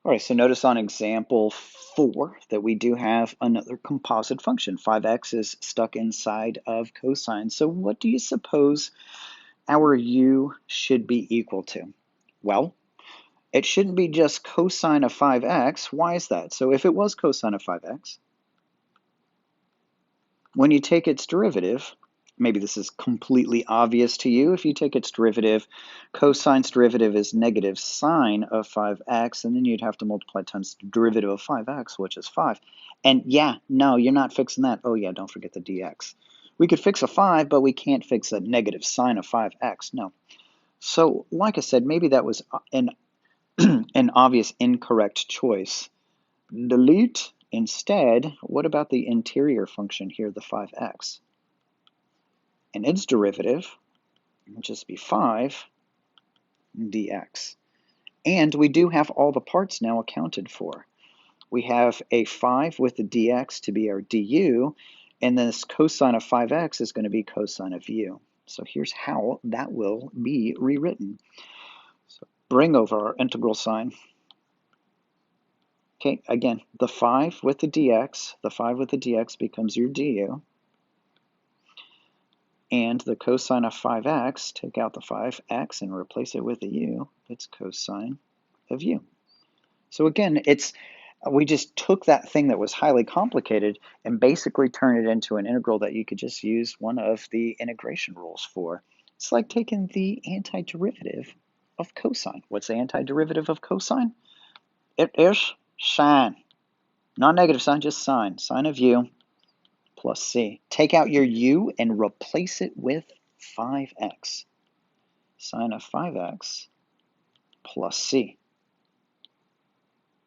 All right, so notice on example 4 that we do have another composite function. 5x is stuck inside of cosine. So what do you suppose our u should be equal to? Well, it shouldn't be just cosine of 5x. Why is that? So if it was cosine of 5x, when you take its derivative, maybe this is completely obvious to you. If you take its derivative, cosine's derivative is negative sine of 5x, and then you'd have to multiply times the derivative of 5x, which is 5. And yeah, no, you're not fixing that. Oh yeah, don't forget the dx. We could fix a 5, but we can't fix a negative sine of 5x. No. So like I said, maybe that was an obvious incorrect choice. Delete. Instead, what about the interior function here, the 5x? And its derivative will just be 5 dx. And we do have all the parts now accounted for. We have a 5 with the dx to be our du, and this cosine of 5x is going to be cosine of u. So here's how that will be rewritten. So bring over our integral sign. Okay, again, the 5 with the dx becomes your du. And the cosine of 5x, take out the 5x and replace it with a u, it's cosine of u. So again, we just took that thing that was highly complicated and basically turned it into an integral that you could just use one of the integration rules for. It's like taking the antiderivative of cosine. What's the antiderivative of cosine? It is sine. Not negative sine, just sine. Sine of u plus c. Take out your u and replace it with 5x. Sine of 5x plus c.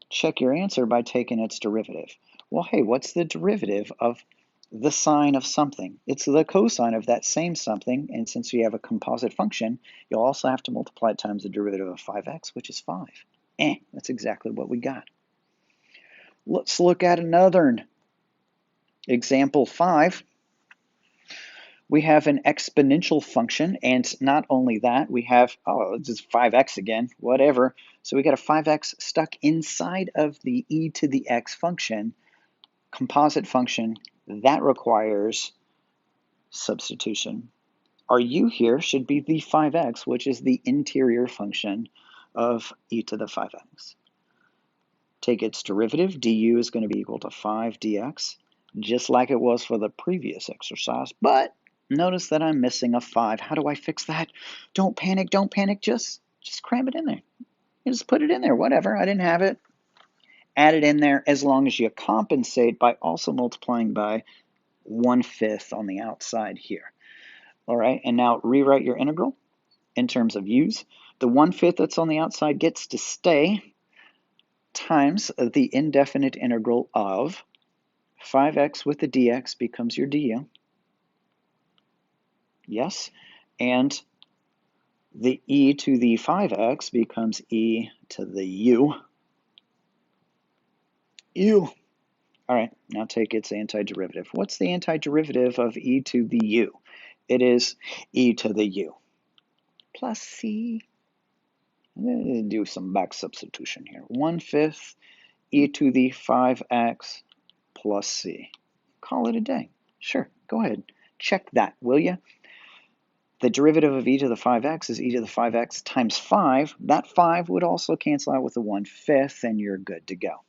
Check your answer by taking its derivative. Well, hey, what's the derivative of the sine of something? It's the cosine of that same something, and since you have a composite function, you'll also have to multiply it times the derivative of 5x, which is 5. That's exactly what we got. Let's look at another example 5. We have an exponential function, and not only that, we have, oh, it's just 5x again, whatever. So we got a 5x stuck inside of the e to the x function, composite function, that requires substitution. Our u here should be the 5x, which is the interior function of e to the 5x. Take its derivative, du is going to be equal to 5 dx, just like it was for the previous exercise, but notice that I'm missing a 5. How do I fix that? Don't panic, just cram it in there. Just put it in there, whatever, I didn't have it. Add it in there as long as you compensate by also multiplying by 1/5 on the outside here. All right, and now rewrite your integral in terms of u's. The 1/5 that's on the outside gets to stay times the indefinite integral of 5x with the dx becomes your du. Yes, and the e to the 5x becomes e to the u. U. All right, now take its antiderivative. What's the antiderivative of e to the u? It is e to the u plus c. I'm going to do some back substitution here. 1/5 e to the 5x plus c. Call it a day. Sure, go ahead. Check that, will you? The derivative of e to the 5x is e to the 5x times 5. That 5 would also cancel out with the 1/5, and you're good to go.